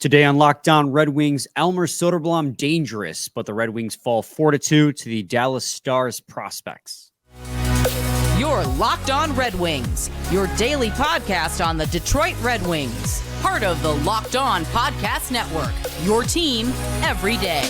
Today on Locked On Red Wings, Elmer Soderblom dangerous, but the Red Wings fall 4-2 to the Dallas Stars Prsopects. You're Locked On Red Wings, your daily podcast on the Detroit Red Wings. Part of the Locked On Podcast Network, your team every day.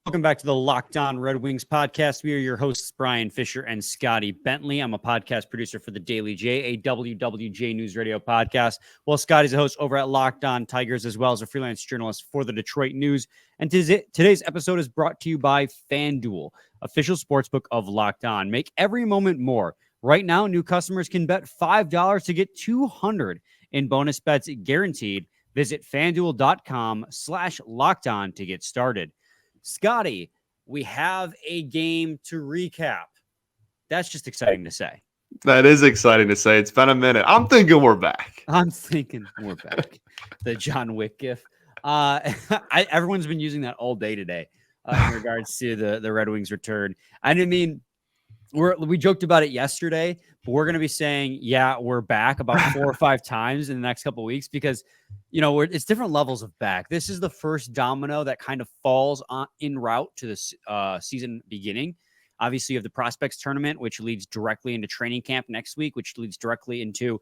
Welcome back to the Locked On Red Wings podcast. We are your hosts, Brian Fisher and Scotty Bentley. I'm a podcast producer for the Daily J, a WWJ News Radio podcast. Well, Scotty's a host over at Locked On Tigers, as well as a freelance journalist for the Detroit News. And today's episode is brought to you by FanDuel, official sportsbook of Locked On. Make every moment more. Right now, new customers can bet $5 to get $200 in bonus bets guaranteed. Visit FanDuel.com/LockedOn to get started. Scotty, we have a game to recap. That's just exciting to say. That is exciting to say. It's been a minute. I'm thinking we're back. The John Wick gif. Everyone's been using that all day today in regards to the Red Wings return. I mean, we joked about it yesterday, but we're going to be saying, yeah, we're back about 4 or 5 times in the next couple of weeks because, you know, it's different levels of back. This is the first domino that kind of falls en route to this season beginning. Obviously, you have the Prsopects tournament, which leads directly into training camp next week, which leads directly into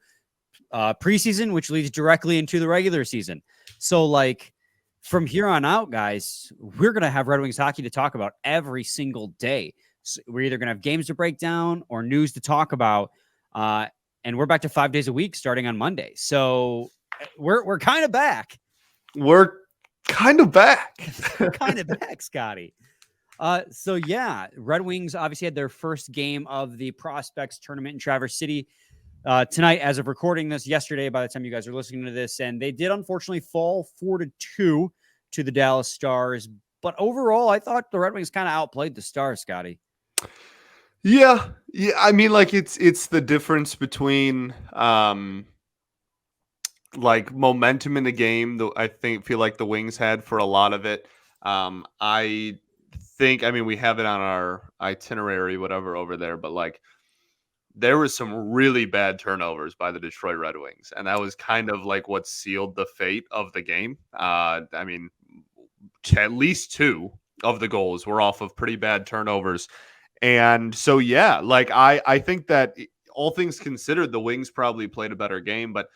preseason, which leads directly into the regular season. So, like, from here on out, guys, we're going to have Red Wings hockey to talk about every single day. So we're either going to have games to break down or news to talk about. And we're back to 5 days a week starting on Monday. So we're kind of back. We're kind of back. Kind of back, Scotty. So yeah, Red Wings obviously had their first game of the Prsopects tournament in Traverse City tonight as of recording this, yesterday by the time you guys are listening to this. And they did unfortunately fall 4-2 to the Dallas Stars. But overall, I thought the Red Wings kind of outplayed the Stars, Scotty. Yeah. I mean, like it's the difference between like momentum in the game that I feel like the Wings had for a lot of it. I mean, we have it on our itinerary, whatever, over there, but like there was some really bad turnovers by the Detroit Red Wings, and that was kind of like what sealed the fate of the game. I mean, at least 2 of the goals were off of pretty bad turnovers. And so, yeah, like I think that all things considered, the Wings probably played a better game, but,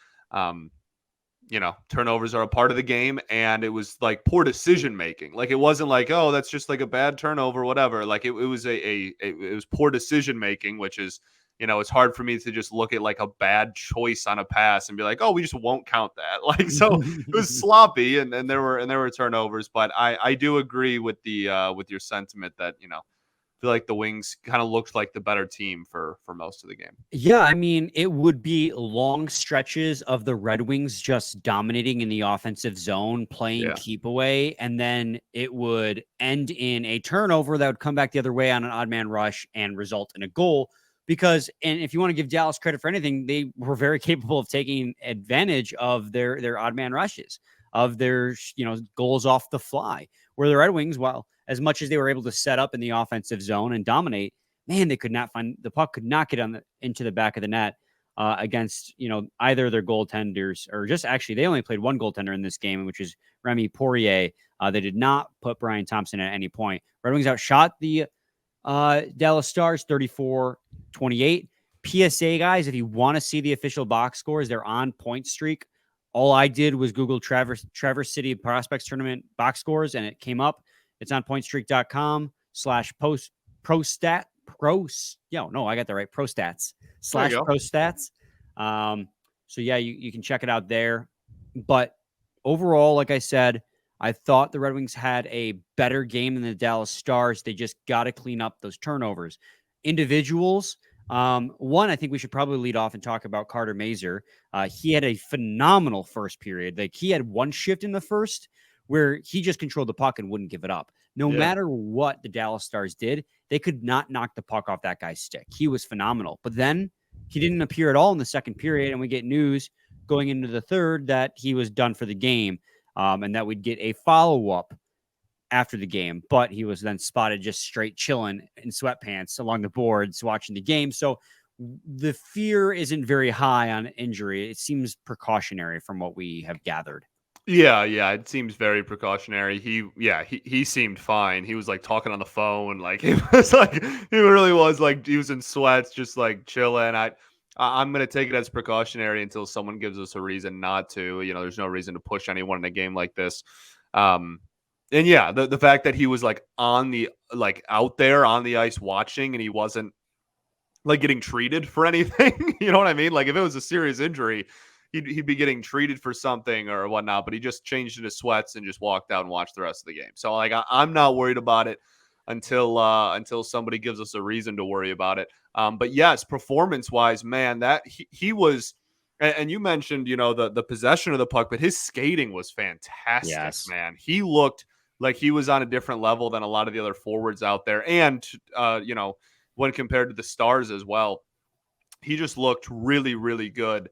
you know, turnovers are a part of the game, and it was like poor decision making. Like, it wasn't like, oh, that's just like a bad turnover, whatever. Like it was it was poor decision making, which is, you know, it's hard for me to just look at like a bad choice on a pass and be like, oh, we just won't count that. Like, so it was sloppy, and there were turnovers, but I do agree with your sentiment that, you know, I feel like the Wings kind of looked like the better team for most of the game. Yeah, I mean, it would be long stretches of the Red Wings just dominating in the offensive zone, playing keep away, and then it would end in a turnover that would come back the other way on an odd man rush and result in a goal. Because, and if you want to give Dallas credit for anything, they were very capable of taking advantage of their odd man rushes, of their, you know, goals off the fly, where the Red Wings, well, as much as they were able to set up in the offensive zone and dominate, man, they could not find the puck, could not get into the back of the net against, you know, either their goaltenders, or just actually they only played one goaltender in this game, which is Remy Poirier. They did not put Brian Thompson at any point. Red Wings outshot the Dallas Stars 34-28. PSA, guys, if you want to see the official box scores, they're on Point Streak. All I did was Google Traverse City Prsopects tournament box scores, and it came up. It's on pointstreak.com/prostat. I got that right. Prostats/prostats. So yeah, you can check it out there. But overall, like I said, I thought the Red Wings had a better game than the Dallas Stars. They just got to clean up those turnovers. Individuals, one, I think we should probably lead off and talk about Carter Mazur. He had a phenomenal first period. Like, he had one shift in the first where he just controlled the puck and wouldn't give it up. No matter what the Dallas Stars did, they could not knock the puck off that guy's stick. He was phenomenal. But then he didn't appear at all in the second period, and we get news going into the third that he was done for the game, and that we'd get a follow-up after the game, but he was then spotted just straight chilling in sweatpants along the boards watching the game. So the fear isn't very high on injury. It seems precautionary from what we have gathered. Yeah, it seems very precautionary. He seemed fine. He was like talking on the phone, like he was like he really was like he was in sweats, just like chilling. I'm gonna take it as precautionary until someone gives us a reason not to. There's no reason to push anyone in a game like this. And yeah, the fact that he was like out there on the ice watching, and he wasn't like getting treated for anything. You know what I mean? Like if it was a serious injury, he'd be getting treated for something or whatnot, but he just changed into sweats and just walked out and watched the rest of the game. So like I'm not worried about it until somebody gives us a reason to worry about it. But yes, performance wise, man, that he was, and you mentioned, the possession of the puck, but his skating was fantastic, Yes. man. He looked like he was on a different level than a lot of the other forwards out there. And, when compared to the Stars as well, he just looked really, really good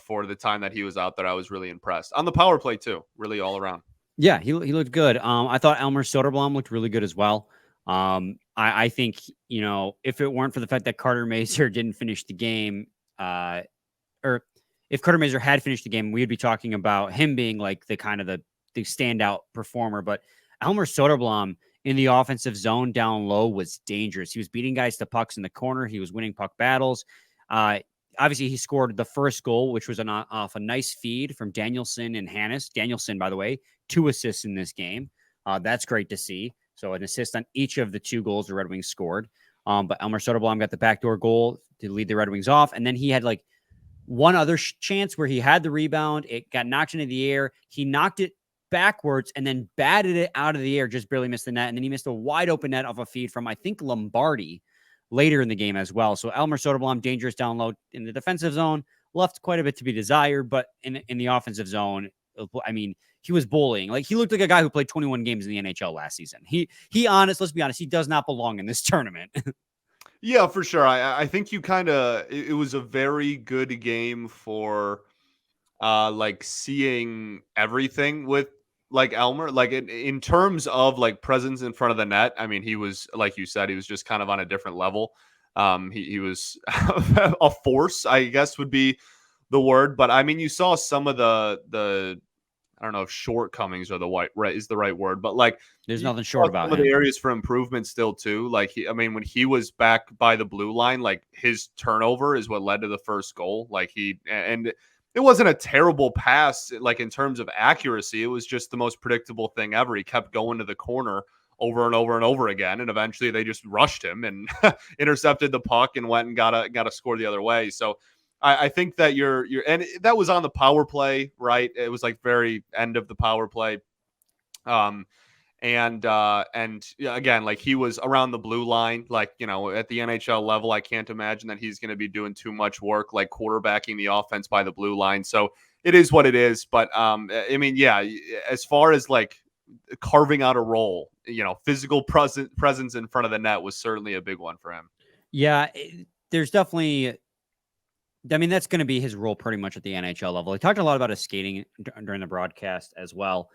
for the time that he was out there. I was really impressed on the power play too, really all around. Yeah, he looked good. I thought Elmer Soderblom looked really good as well. I think, if it weren't for the fact that Carter Mazur didn't finish the game, or if Carter Mazur had finished the game, we'd be talking about him being like the kind of the standout performer. But Elmer Soderblom in the offensive zone down low was dangerous. He was beating guys to pucks in the corner. He was winning puck battles. Obviously, he scored the first goal, which was off a nice feed from Danielson and Hannes. Danielson, by the way, 2 assists in this game. That's great to see. So an assist on each of the 2 goals the Red Wings scored. But Elmer Soderblom got the backdoor goal to lead the Red Wings off. And then he had like one other chance where he had the rebound. It got knocked into the air. He knocked it backwards and then batted it out of the air, just barely missed the net. And then he missed a wide open net off a feed from, I think, Lombardi later in the game as well. So Elmer Soderblom, dangerous down low in the defensive zone, left quite a bit to be desired, but in the offensive zone, I mean, he was bullying. Like he looked like a guy who played 21 games in the NHL last season. Let's be honest, he does not belong in this tournament. Yeah, for sure. I think it was a very good game for like seeing everything with like Elmer, like in terms of like presence in front of the net. I mean, he was, like you said, he was just kind of on a different level. He was a force, I guess would be the word. But I mean, you saw some of the I don't know if shortcomings are is the right word, but like there's nothing short about some of the areas for improvement still too. Like when he was back by the blue line, like his turnover is what led to the first goal. Like and it wasn't a terrible pass, like in terms of accuracy. It was just the most predictable thing ever. He kept going to the corner over and over and over again, and eventually they just rushed him and intercepted the puck and went and got a score the other way. So I think that you're and that was on the power play, right? It was like very end of the power play. And again, like he was around the blue line, like, at the NHL level, I can't imagine that he's going to be doing too much work, like quarterbacking the offense by the blue line. So it is what it is. But I mean, yeah, as far as like carving out a role, physical presence in front of the net was certainly a big one for him. Yeah, there's definitely, I mean, that's going to be his role pretty much at the NHL level. He talked a lot about his skating during the broadcast as well.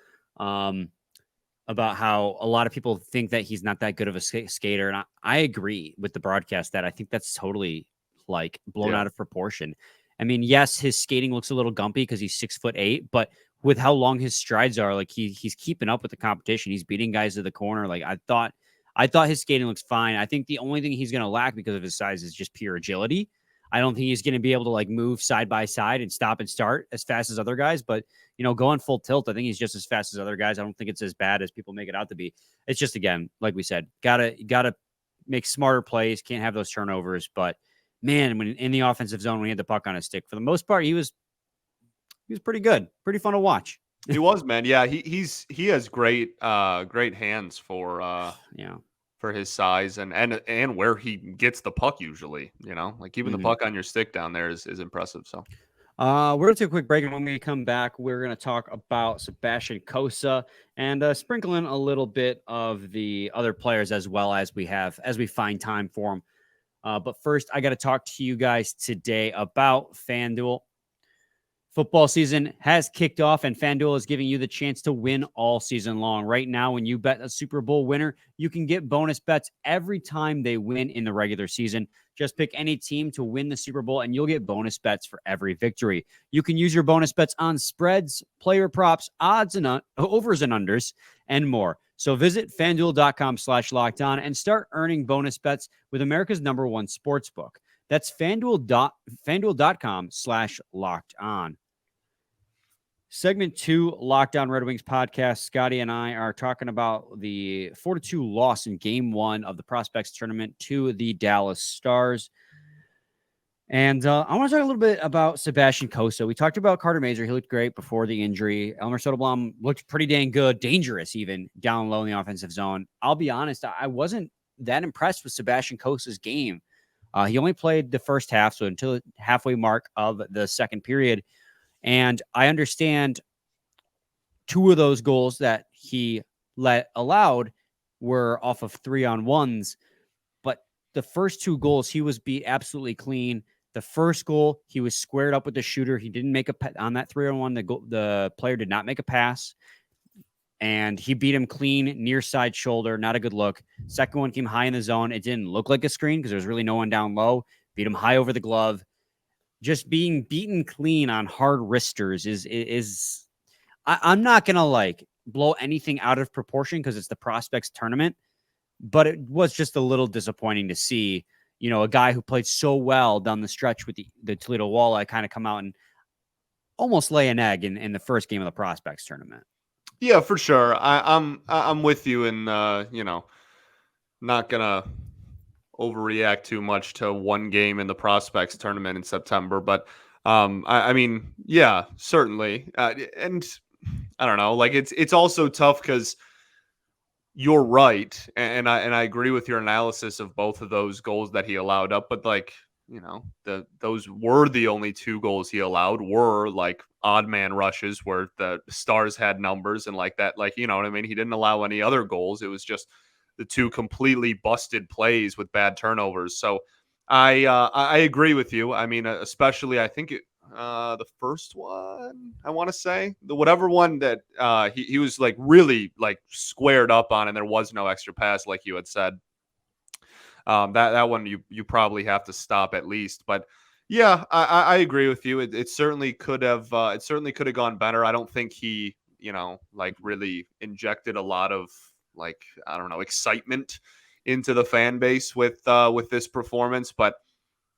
About how a lot of people think that he's not that good of a skater. And I agree with the broadcast that I think that's totally like blown out of proportion. I mean, yes, his skating looks a little gumpy because he's 6'8", but with how long his strides are, like he's keeping up with the competition. He's beating guys to the corner. Like I thought his skating looks fine. I think the only thing he's going to lack because of his size is just pure agility. I don't think he's going to be able to like move side by side and stop and start as fast as other guys, but going full tilt, I think he's just as fast as other guys. I don't think it's as bad as people make it out to be. It's just, again, like we said, gotta make smarter plays. Can't have those turnovers. But man, when in the offensive zone, when he had the puck on his stick, for the most part, he was pretty good, pretty fun to watch. He was, man. Yeah, he has great hands for for his size and where he gets the puck usually. Like keeping the puck on your stick down there is impressive. So. We're going to take a quick break, and when we come back, we're going to talk about Sebastian Cossa and sprinkle in a little bit of the other players as well as we find time for them. But first, I got to talk to you guys today about FanDuel. Football season has kicked off, and FanDuel is giving you the chance to win all season long. Right now, when you bet a Super Bowl winner, you can get bonus bets every time they win in the regular season. Just pick any team to win the Super Bowl, and you'll get bonus bets for every victory. You can use your bonus bets on spreads, player props, odds and overs and unders, and more. So visit FanDuel.com/lockedon and start earning bonus bets with America's #1 sportsbook. That's FanDuel.com/lockedon. Segment 2, Lockdown Red Wings podcast. Scotty and I are talking about the 4-2 loss in game 1 of the Prsopects tournament to the Dallas Stars. And I want to talk a little bit about Sebastian Cossa. We talked about Carter Mazur. He looked great before the injury. Elmer Soderblom looked pretty dang good, dangerous even, down low in the offensive zone. I'll be honest, I wasn't that impressed with Sebastian Cossa's game. He only played the first half, so until the halfway mark of the second period. And I understand 2 of those goals that he allowed were off of 3-on-1s. But the first 2 goals, he was beat absolutely clean. The first goal, he was squared up with the shooter. He didn't make on that 3-on-1. The player did not make a pass. And he beat him clean, near side shoulder. Not a good look. Second one came high in the zone. It didn't look like a screen because there was really no one down low. Beat him high over the glove. Just being beaten clean on hard wristers is I'm not going to blow anything out of proportion because it's the Prsopects tournament, but it was just a little disappointing to see, a guy who played so well down the stretch with the Toledo Walleye kind of come out and almost lay an egg in the first game of the Prsopects tournament. Yeah, for sure. I'm with you, and not gonna overreact too much to one game in the Prsopects tournament in September, but I mean, yeah, certainly, and I don't know, it's also tough because you're right, and I agree with your analysis of both of those goals that he allowed up, but those were the only 2 goals he allowed were odd man rushes where the Stars had numbers and that, you know what I mean? He didn't allow any other goals. It was just the 2 completely busted plays with bad turnovers. So I agree with you. I mean, especially I think the first one, I want to say whatever one that he was really squared up on and there was no extra pass like you had said. That one you probably have to stop at least, but yeah, I agree with you. It certainly could have gone better. I don't think he really injected a lot of I don't know, excitement into the fan base with this performance. But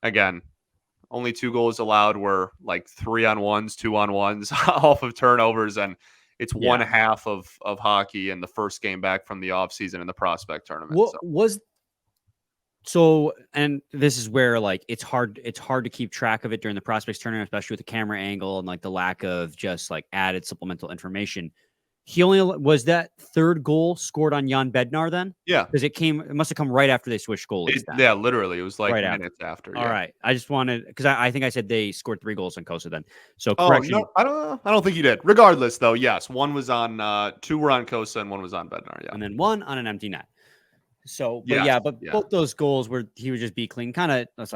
again, only 2 goals allowed were 3-on-1s, 2-on-1s off of turnovers, and it's one half of hockey in the first game back from the offseason in the Prospect tournament. So, and this is where it's hard to keep track of it during the Prospects tournament, especially with the camera angle and the lack of just added supplemental information. He only was that 3rd goal scored on Jan Bednar then? Yeah. Because it must have come right after they switched goalies. Yeah, literally. It was right minutes after. All right. I just wanted, because I think I said they scored 3 goals on Cossa then. So correction. No, I don't think you did. Regardless though, yes. 1 was on 2 were on Cossa and 1 was on Bednar. Yeah. And then 1 on an empty net. So, but both those goals where he would just be clean, kind of, it's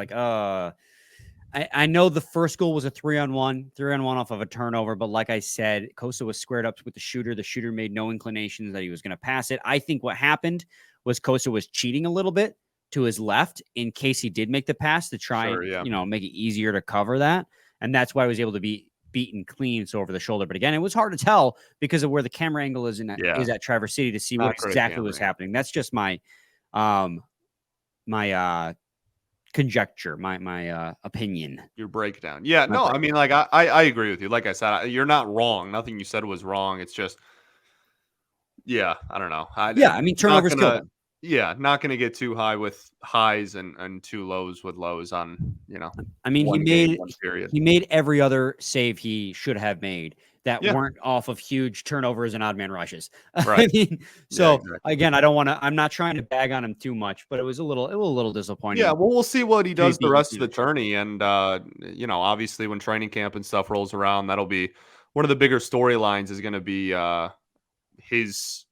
I know the first goal was a 3-on-1 off of a turnover, but like I said, Cossa was squared up with the shooter. The shooter made no inclinations that he was going to pass it. I think what happened was Cossa was cheating a little bit to his left in case he did make the pass to try and, make it easier to cover that. And that's why he was able to be beaten clean, so over the shoulder. But again, it was hard to tell because of where the camera angle is is at Traverse City to see what exactly was happening. That's just my conjecture, my opinion. Your breakdown. Yeah, no, I mean, I agree with you. Like I said, you're not wrong. Nothing you said was wrong. It's just, I don't know. I mean, turnovers kill them. Yeah, not going to get too high with highs and too lows with lows on, I mean, he made every other save he should have made that weren't off of huge turnovers and odd man rushes. Right. I mean, so again, I'm not trying to bag on him too much, but it was a little disappointing. Yeah, well, we'll see what he does the rest of the tourney. And, obviously when training camp and stuff rolls around, that'll be one of the bigger storylines is going to be his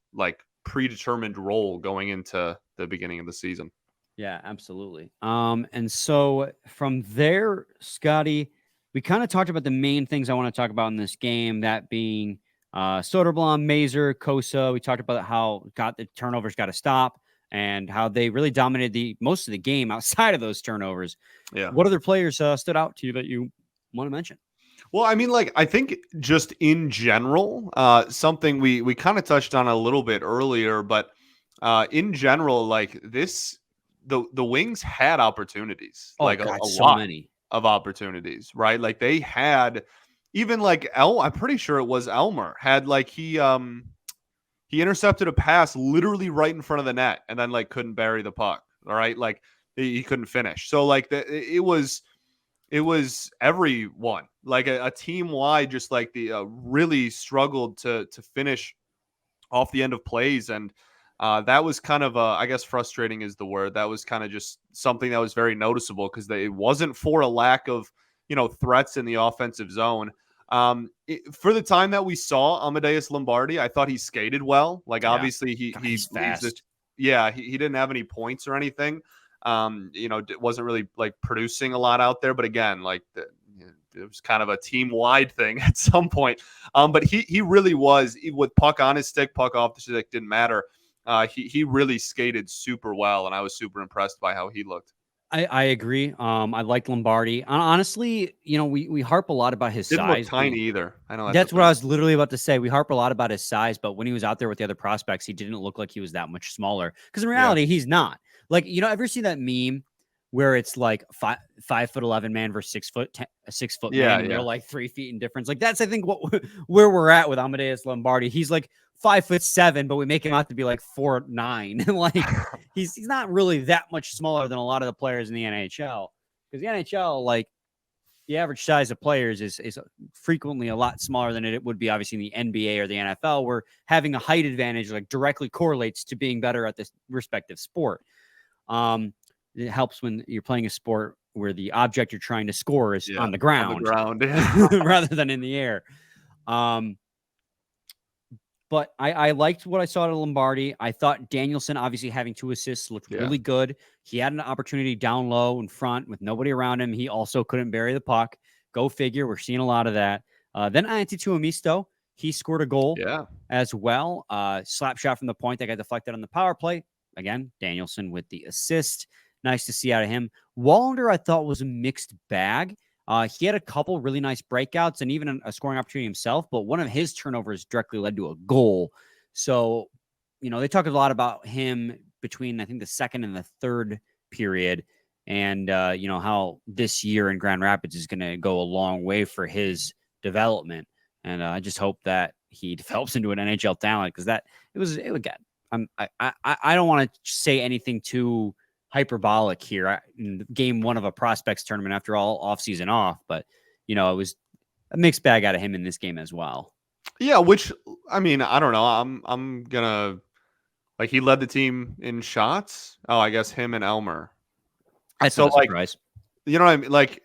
predetermined role going into the beginning of the season. Yeah, absolutely. And so from there, Scotty, we kind of talked about the main things I want to talk about in this game, that being Soderblom, Mazur, Kosa. We talked about how the turnovers got to stop and how they really dominated most of the game outside of those turnovers. Yeah. What other players stood out to you that you want to mention? Well, I mean, like, I think just in general, something we kind of touched on a little bit earlier, but in general, like the Wings had opportunities, Oh, like God, a so lot many of opportunities, right? Like they had even like I'm pretty sure it was Elmer had like he intercepted a pass literally right in front of the net and then like couldn't bury the puck. All right, like he couldn't finish. So like it was everyone, like a team wide, just like the really struggled to finish off the end of plays, and that was kind of I guess frustrating is the word. That was kind of just something that was very noticeable because it wasn't for a lack of threats in the offensive zone. For the time that we saw Amadeus Lombardi, I thought he skated well. Like obviously he he's leads this. fast. Yeah, he didn't have any points or anything. Wasn't really like producing a lot out there. But again, like it was kind of a team wide thing at some point. But he really was with puck on his stick, puck off the stick, didn't matter. He really skated super well, and I was super impressed by how he looked. I agree. I like Lombardi. Honestly, we harp a lot about his Didn't size. look tiny either. I know that's what I was literally about to say. We harp a lot about his size, but when he was out there with the other prospects, he didn't look like he was that much smaller. Because in reality, he's not. Like, ever see that meme where it's like 5'11" man versus 6 foot man, and they're like 3 feet in difference. Like that's I think where we're at with Amadeus Lombardi. He's like 5'7", but we make him out to be like 4'9". Like he's not really that much smaller than a lot of the players in the NHL. Because the NHL, like the average size of players is frequently a lot smaller than it would be obviously in the NBA or the NFL, where having a height advantage like directly correlates to being better at this respective sport. It helps when you're playing a sport where the object you're trying to score is on the ground, rather than in the air. But I liked what I saw to Lombardi. I thought Danielson, obviously having 2 assists, looked really good. He had an opportunity down low in front with nobody around him. He also couldn't bury the puck. Go figure. We're seeing a lot of that. Then Antituamisto, he scored a goal as well. Slap shot from the point that got deflected on the power play. Again, Danielson with the assist. Nice to see out of him. Wallander, I thought, was a mixed bag. He had a couple really nice breakouts and even a scoring opportunity himself, but one of his turnovers directly led to a goal. So, they talked a lot about him between, I think, the second and the third period, and, how this year in Grand Rapids is going to go a long way for his development. And I just hope that he develops into an NHL talent, because it would get. I don't want to say anything too hyperbolic here in game 1 of a prospects tournament after all offseason off, but it was a mixed bag out of him in this game as well. Yeah, which I mean, I don't know. I'm gonna like he led the team in shots. Oh, I guess him and Elmer. That's not a surprise. You know what I mean? Like,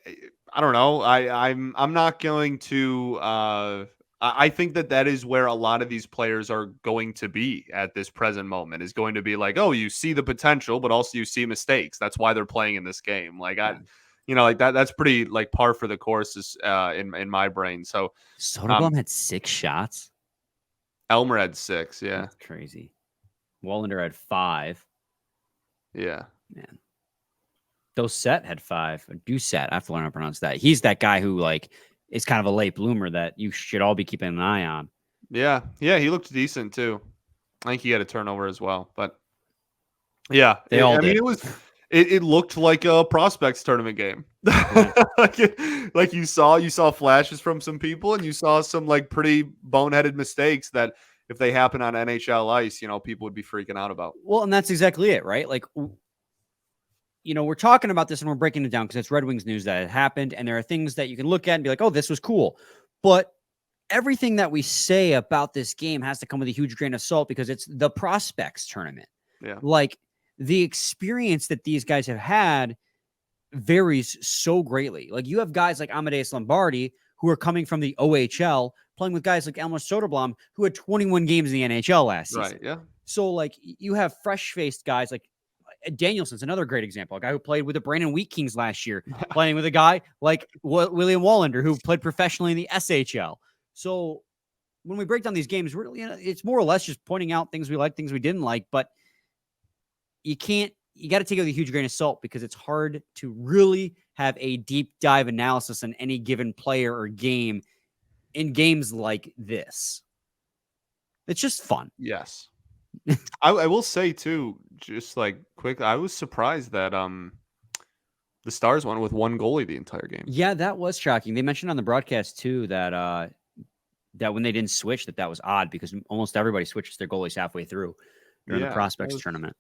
I don't know. I'm not going to I think that is where a lot of these players are going to be at this present moment, is going to be like, oh, you see the potential, but also you see mistakes. That's why they're playing in this game. Like like that's pretty like par for the course in my brain. So Soderblom had 6 shots. Elmer had 6. Yeah. That's crazy. Wallander had 5. Yeah. Man. Doucette had 5. Doucette. I have to learn how to pronounce that. He's that guy who like is kind of a late bloomer that you should all be keeping an eye on. Yeah. Yeah. He looked decent too. I think he had a turnover as well, but yeah, they all did. Mean, it looked like a prospects tournament game. like you saw flashes from some people, and you saw some like pretty boneheaded mistakes that if they happen on NHL ice, people would be freaking out about. Well, and that's exactly it, right? Like, we're talking about this and we're breaking it down because it's Red Wings news that it happened. And there are things that you can look at and be like, oh, this was cool. But everything that we say about this game has to come with a huge grain of salt because it's the prospects tournament. Yeah. Like the experience that these guys have had varies so greatly. Like you have guys like Amadeus Lombardi who are coming from the OHL playing with guys like Elmer Soderblom who had 21 games in the NHL last season. Right. Yeah. So like you have fresh faced guys like Danielson's another great example. A guy who played with the Brandon Wheat Kings last year, playing with a guy like William Wallander, who played professionally in the SHL. So when we break down these games, really, it's more or less just pointing out things we like, things we didn't like, but you got to take it with a huge grain of salt because it's hard to really have a deep dive analysis on any given player or game in games like this. It's just fun. Yes. I will say too, just like quick, I was surprised that the Stars went with one goalie the entire game. Yeah, that was shocking. They mentioned on the broadcast too that that when they didn't switch, that was odd because almost everybody switches their goalies halfway through during the Prospects tournament.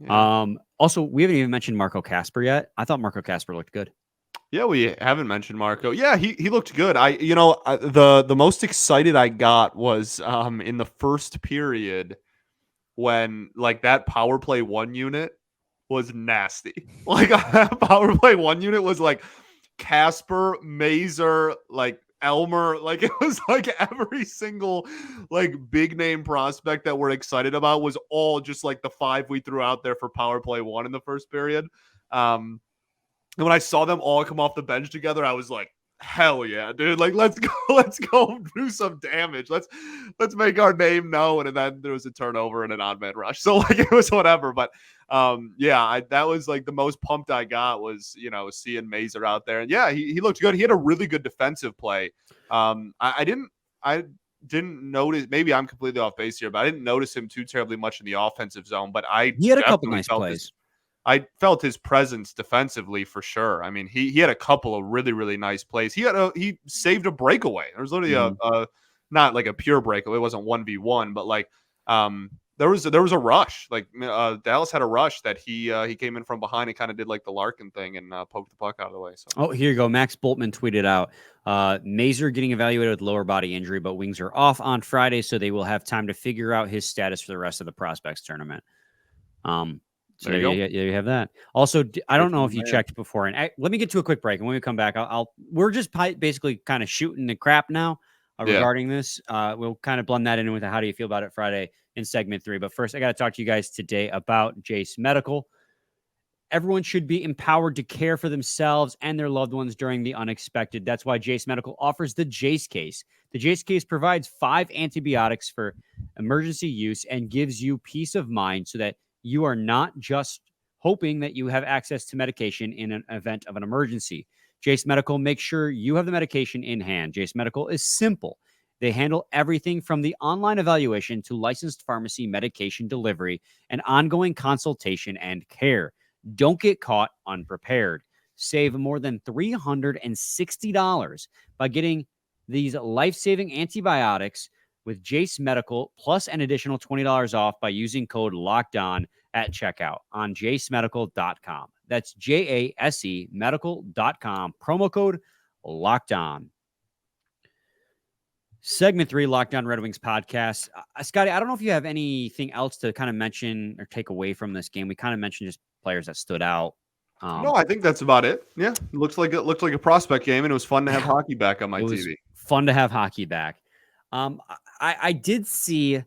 Yeah. Also, we haven't even mentioned Marco Kasper yet. I thought Marco Kasper looked good. Yeah, we haven't mentioned Marco. Yeah, he looked good. The most excited I got was in the first period when like that power play 1 unit was nasty. Like power play 1 unit was like Kasper, Mazur, like Elmer, like it was like every single like big name prospect that we're excited about was all just like the 5 we threw out there for power play 1 in the first period. And when I saw them all come off the bench together, I was like, hell yeah, dude. Like, let's go do some damage. Let's make our name known. And then there was a turnover and an odd man rush. So like it was whatever. But that was like the most pumped I got was, seeing Mazur out there. And yeah, he looked good. He had a really good defensive play. I didn't notice, maybe I'm completely off base here, but I didn't notice him too terribly much in the offensive zone. But he had a couple nice plays. I felt his presence defensively for sure. I mean, he had a couple of really, really nice plays. He saved a breakaway. There was literally a not like a pure breakaway. It wasn't 1v1, but like there was a rush. Like Dallas had a rush that he came in from behind and kind of did like the Larkin thing and poked the puck out of the way. So here you go. Max Boltman tweeted out Mazur getting evaluated with lower body injury, but wings are off on Friday, so they will have time to figure out his status for the rest of the Prospects tournament. So there you have that. Also, I don't know if you checked before, and let me get to a quick break. And when we come back, we're just basically kind of shooting the crap now regarding this. We'll kind of blend that in with how do you feel about it Friday in segment 3. But first, I got to talk to you guys today about Jase Medical. Everyone should be empowered to care for themselves and their loved ones during the unexpected. That's why Jase Medical offers the Jase case. The Jase case provides 5 antibiotics for emergency use and gives you peace of mind so that you are not just hoping that you have access to medication in an event of an emergency. Jase Medical makes sure you have the medication in hand. Jase Medical is simple. They handle everything from the online evaluation to licensed pharmacy medication delivery and ongoing consultation and care. Don't get caught unprepared. Save more than $360 by getting these life-saving antibiotics with Jase Medical, plus an additional $20 off by using code LOCKEDON at checkout on jasemedical.com. That's JASE medical.com. Promo code LOCKEDON. Segment 3, Locked On Red Wings podcast. Scotty, I don't know if you have anything else to kind of mention or take away from this game. We kind of mentioned just players that stood out. No, I think that's about it. Yeah, it looked like a prospect game, and it was fun to have hockey back on my TV. Fun to have hockey back. I did see.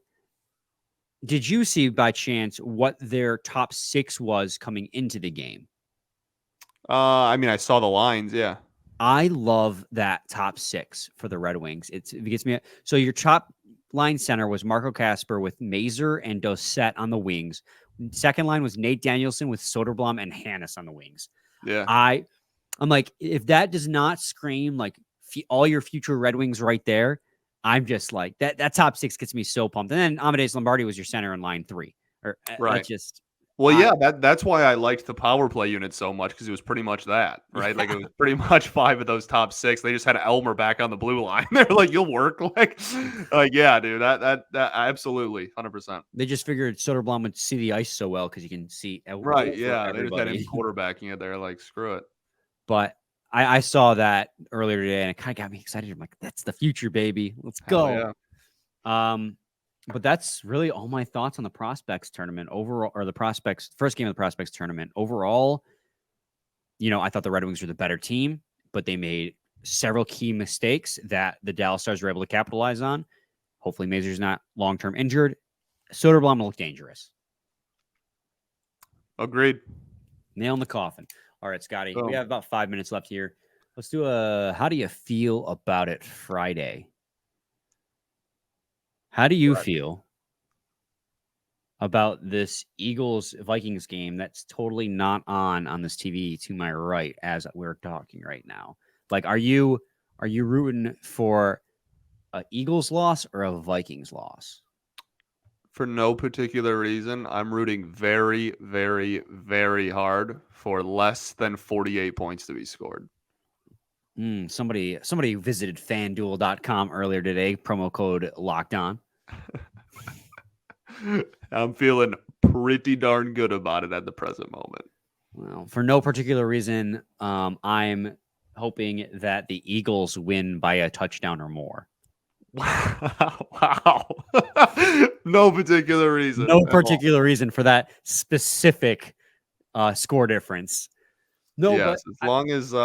Did you see by chance what their top 6 was coming into the game? I mean, I saw the lines. Yeah, I love that top 6 for the Red Wings. It gets me. So your top line center was Marco Kasper with Mazur and Dossett on the wings. Second line was Nate Danielson with Soderblom and Hannes on the wings. Yeah, I'm like, if that does not scream like all your future Red Wings right there, I'm just like that top 6 gets me so pumped. And then Amadeus Lombardi was your center in line 3. Right. That's why I liked the power play unit so much, because it was pretty much that, right? Yeah. Like it was pretty much 5 of those top 6. They just had Elmer back on the blue line. They're like, you'll work. Like yeah, dude, that absolutely 100%. They just figured Soderblom would see the ice so well because you can see. Right. Yeah. They just had him quarterbacking it there. Like, screw it. But I saw that earlier today, and it kind of got me excited. I'm like, that's the future, baby. Let's go. Yeah. But that's really all my thoughts on the Prospects tournament overall, or the Prospects first game of the Prospects tournament overall. I thought the Red Wings were the better team, but they made several key mistakes that the Dallas Stars were able to capitalize on. Hopefully, Mazur's not long-term injured. Soderblom looked dangerous. Agreed. Nail in the coffin. All right, Scotty, Oh. we have about 5 minutes left here. Let's do a how do you feel about it Friday? How do you feel about this Eagles Vikings game that's totally not on this TV to my right as we're talking right now? Like, are you rooting for a Eagles loss or a Vikings loss? For no particular reason, I'm rooting very, very, very hard for less than 48 points to be scored. Somebody visited FanDuel.com earlier today. Promo code LOCKEDON. I'm feeling pretty darn good about it at the present moment. Well, for no particular reason, I'm hoping that the Eagles win by a touchdown or more. Wow. No particular reason. No particular reason for that specific score difference. No, yes, but as long as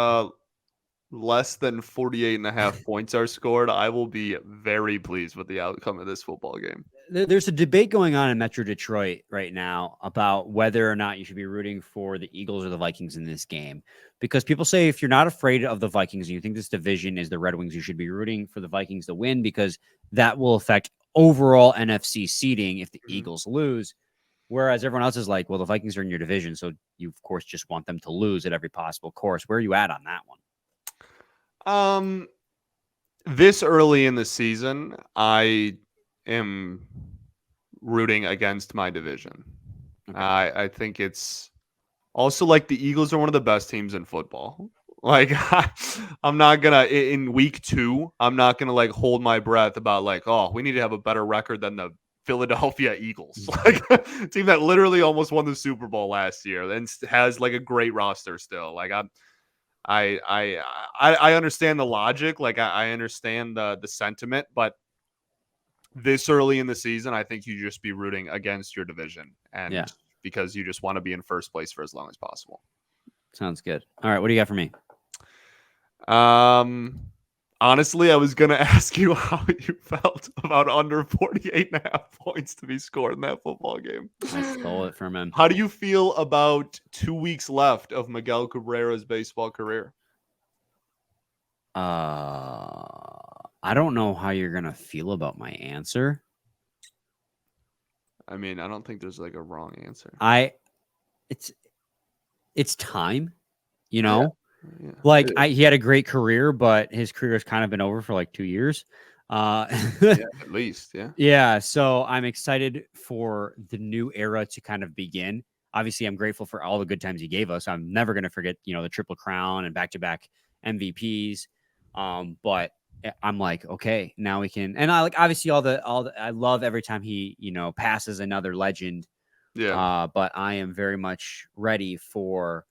less than 48 and a half points are scored, I will be very pleased with the outcome of this football game. There's a debate going on in Metro Detroit right now about whether or not you should be rooting for the Eagles or the Vikings in this game. Because people say if you're not afraid of the Vikings and you think this division is the Red Wings, you should be rooting for the Vikings to win because that will affect overall NFC seeding if the Eagles lose. Whereas everyone else is like, well, the Vikings are in your division, so you, of course, just want them to lose at every possible course. Where are you at on that one? This early in the season, I am rooting against my division. Okay. I think it's also like the Eagles are one of the best teams in football. Like I'm not gonna in week 2, I'm not gonna like hold my breath about like, oh, we need to have a better record than the Philadelphia Eagles, like a team that literally almost won the Super Bowl last year and has like a great roster still. Like I understand the logic, like I understand the sentiment, but this early in the season, I think you just be rooting against your division, and because you just want to be in first place for as long as possible. Sounds good. All right, what do you got for me? Honestly, I was going to ask you how you felt about under 48 and a half points to be scored in that football game. I stole it from him. How do you feel about 2 weeks left of Miguel Cabrera's baseball career? I don't know how you're going to feel about my answer. I mean, I don't think there's like a wrong answer. It's time, you know? Yeah. Like he had a great career, but his career has kind of been over for like 2 years. Yeah, at least, yeah. Yeah, so I'm excited for the new era to kind of begin. Obviously, I'm grateful for all the good times he gave us. I'm never going to forget, the Triple Crown and back-to-back MVPs. But I'm like, okay, now we can. And I like obviously all the I love every time he, passes another legend. Yeah. But I am very much ready for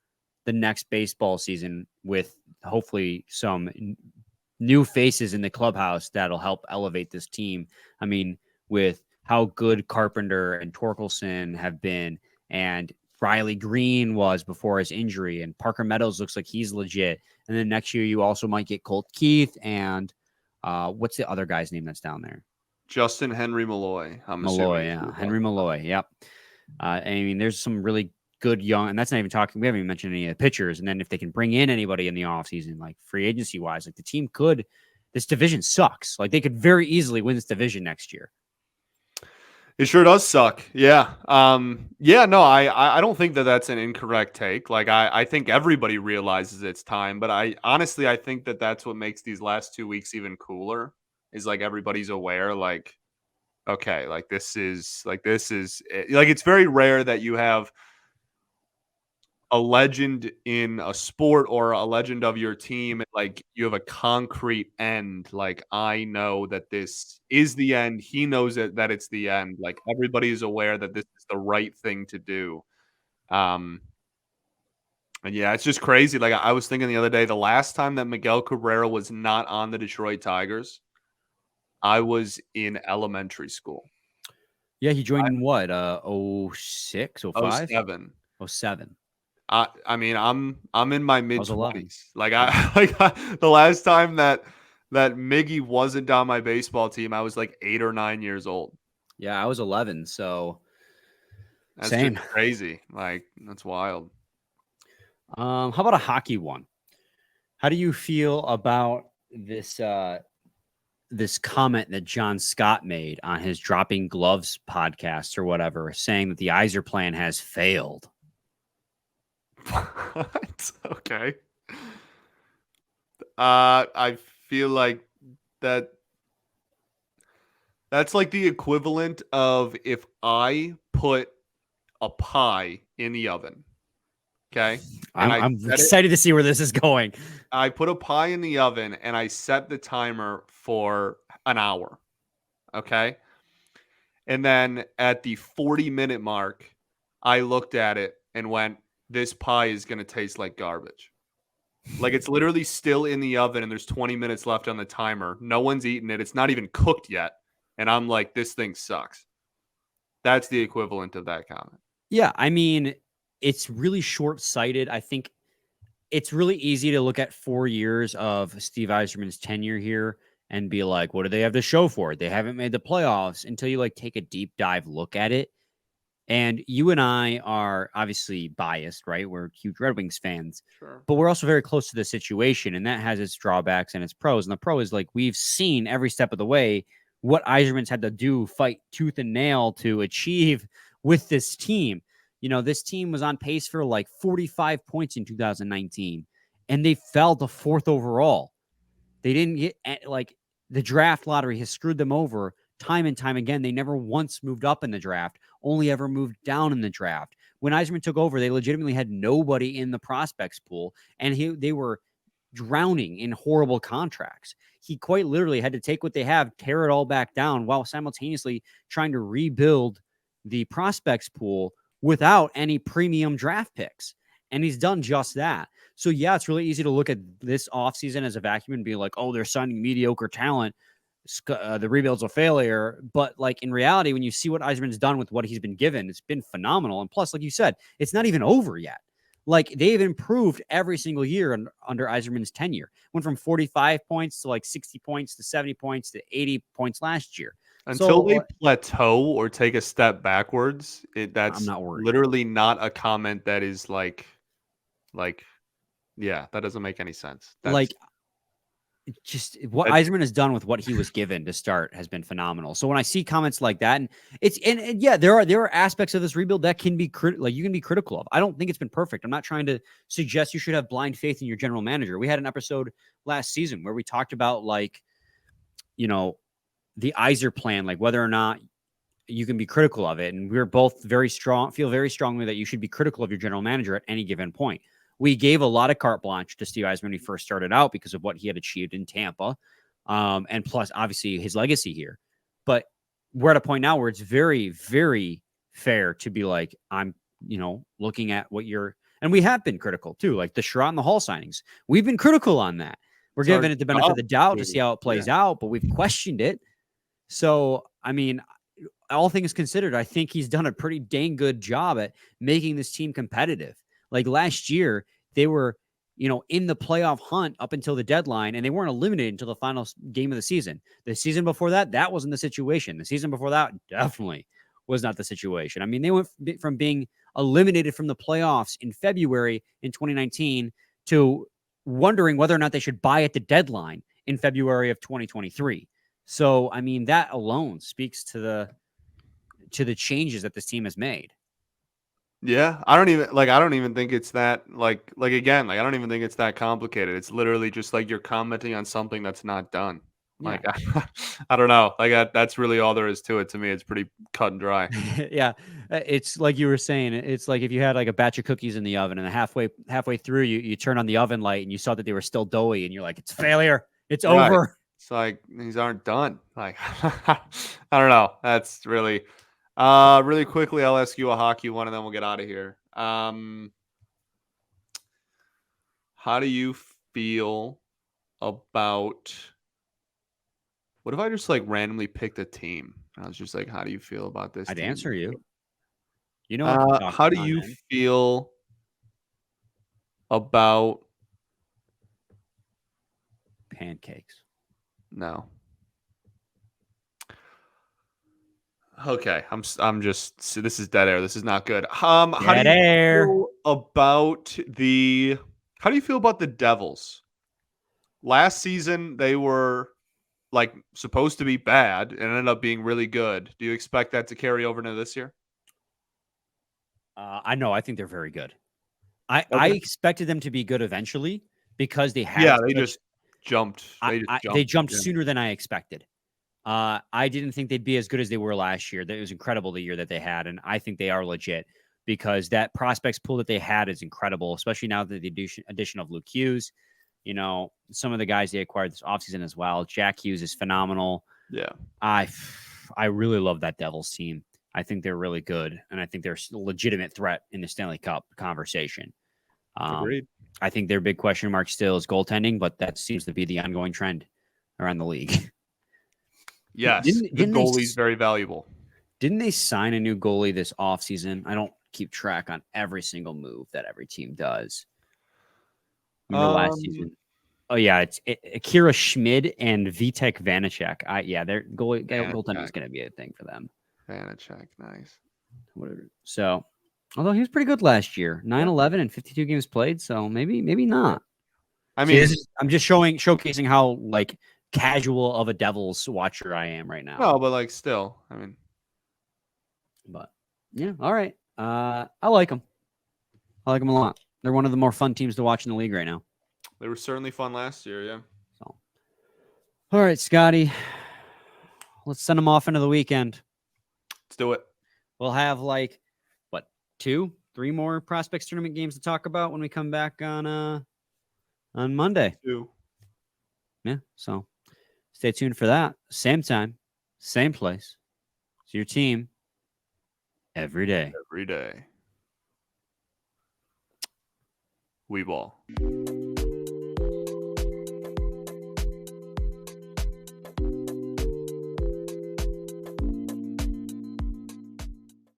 the next baseball season with hopefully some new faces in the clubhouse that'll help elevate this team. I mean, with how good Carpenter and Torkelson have been, and Riley Green was before his injury, and Parker Meadows looks like he's legit. And then next year you also might get Colt Keith and what's the other guy's name that's down there? Justin Henry Malloy. Malloy, yeah. Henry Malloy, yep. I mean, there's some really good young, and that's not even talking, we haven't even mentioned any of the pitchers. And then if they can bring in anybody in the offseason, like free agency wise, like the team could, this division sucks. Like they could very easily win this division next year. It sure does suck. Yeah. No, I don't think that that's an incorrect take. Like I think everybody realizes it's time, but I think that that's what makes these last 2 weeks even cooler is like everybody's aware, like, okay, like this is it's very rare that you have a legend in a sport or a legend of your team, like you have a concrete end. Like I know that this is the end. He knows that it's the end. Like everybody is aware that this is the right thing to do. And yeah, it's just crazy. Like I was thinking the other day, the last time that Miguel Cabrera was not on the Detroit Tigers, I was in elementary school. Yeah, he joined in what? 06, 05? 07. 07. I mean, I'm in my mid-20s. Like the last time that Miggy wasn't on my baseball team, I was like 8 or 9 years old. Yeah, I was 11. So That's Same. just crazy. Like, that's wild. How about a hockey one? How do you feel about this this comment that John Scott made on his Dropping Gloves podcast or whatever, saying that the Yzer plan has failed? What? Okay. I feel like that that's like the equivalent of if I put a pie in the oven. Okay. And I'm excited to see where this is going. I put a pie in the oven and I set the timer for an hour. Okay. And then at the 40-minute mark, I looked at it and went, this pie is going to taste like garbage. Like, it's literally still in the oven and there's 20 minutes left on the timer. No one's eaten it. It's not even cooked yet. And I'm like, this thing sucks. That's the equivalent of that comment. Yeah. I mean, it's really short-sighted. I think it's really easy to look at 4 years of Steve Yzerman's tenure here and be like, what do they have to show for it? They haven't made the playoffs, until you like take a deep dive look at it. And you and I are obviously biased, right? We're huge Red Wings fans, Sure. but we're also very close to the situation, and that has its drawbacks and its pros. And the pro is like, we've seen every step of the way what Yzerman's had to do, fight tooth and nail to achieve with this team. You know, this team was on pace for like 45 points in 2019, and they fell to 4th overall. They didn't get, like, the draft lottery has screwed them over time and time again. They never once moved up in the draft, only ever moved down in the draft. When Yzerman took over, they legitimately had nobody in the prospects pool, and they were drowning in horrible contracts. He quite literally had to take what they have, tear it all back down, while simultaneously trying to rebuild the prospects pool without any premium draft picks. And he's done just that. So, yeah, it's really easy to look at this offseason as a vacuum and be like, oh, they're signing mediocre talent. The rebuild's a failure. But, like, in reality, when you see what Yzerman's done with what he's been given, it's been phenomenal. And plus, like you said, it's not even over yet. Like, they've improved every single year under Yzerman's tenure. Went from 45 points to like 60 points to 70 points to 80 points last year. Until they plateau or take a step backwards, that's I'm not worried. Literally not a comment that is like, yeah, that doesn't make any sense. Like, just what Yzerman has done with what he was given to start has been phenomenal. So when I see comments like that, and yeah, there are aspects of this rebuild that can be you can be critical of. I don't think it's been perfect. I'm not trying to suggest you should have blind faith in your general manager. We had an episode last season where we talked about, like, you know, the Yzer plan, like whether or not you can be critical of it. And we're both feel very strongly that you should be critical of your general manager at any given point. We gave a lot of carte blanche to Steve Yzerman when he first started out because of what he had achieved in Tampa. And plus, obviously, his legacy here. But we're at a point now where it's very, very fair to be like, I'm, looking at what and we have been critical too, like the Sherratt and the Hall signings. We've been critical on that. We're giving it the benefit of the doubt to see how it plays out, but we've questioned it. So, I mean, all things considered, I think he's done a pretty dang good job at making this team competitive. Like last year, they were, in the playoff hunt up until the deadline, and they weren't eliminated until the final game of the season. The season before that, that wasn't the situation. The season before that definitely was not the situation. I mean, they went from being eliminated from the playoffs in February in 2019 to wondering whether or not they should buy at the deadline in February of 2023. So, I mean, that alone speaks to the changes that this team has made. Yeah, I don't even think it's that I don't even think it's that complicated. It's literally just like you're commenting on something that's not done. Like, yeah. I don't know. Like, that's really all there is to it. To me, it's pretty cut and dry. Yeah, it's like you were saying. It's like if you had like a batch of cookies in the oven, and halfway through, you turn on the oven light, and you saw that they were still doughy, and you're like, it's failure. It's over. It's like these aren't done. Like, I don't know. That's really. Really quickly, I'll ask you a hockey one, and then we'll get out of here. How do you feel about? What if I just like randomly picked a team? I was just like, how do you feel about this? I'd team? answer you. How do you feel about pancakes? No. Okay, I'm just so this is dead air. This is not good. How do Dead you air. feel about the how do you feel about the Devils? Last season they were like supposed to be bad and ended up being really good. Do you expect that to carry over into this year? I know. I think they're very good. I Okay. expected them to be good eventually because they Yeah, had they such. just jumped. They just They jumped. jumped Yeah. sooner than I expected. I didn't think they'd be as good as they were last year. It was incredible the year that they had, and I think they are legit because that prospects pool that they had is incredible, especially now that the addition of Luke Hughes. You know, some of the guys they acquired this offseason as well. Jack Hughes is phenomenal. Yeah. I really love that Devils team. I think they're really good, and I think they're a legitimate threat in the Stanley Cup conversation. Agreed. I think their big question mark still is goaltending, but that seems to be the ongoing trend around the league. Yes. The Didn't goalie's very valuable. Didn't they sign a new goalie this offseason? I don't keep track on every single move that every team does. Remember last season? Oh yeah, it's Akira Schmid and Vitek Vanacek. Their goaltending is going to be a thing for them. Vanacek, nice. Whatever. So, although he was pretty good last year, 9-11 and 52 games played. So maybe not. I mean, I'm just showcasing how like casual of a Devils watcher I am right now. no, but like still, I mean, but yeah, all right. I like them. I like them a lot. They're one of the more fun teams to watch in the league right now. they were certainly fun last year. Yeah. So, all right, Scotty, let's send them off into the weekend. Let's do it. We'll have like 2-3 more prospects tournament games to talk about when we come back on Monday. 2. Yeah, so stay tuned for that. Same time, same place. It's your team every day. Every day. We ball.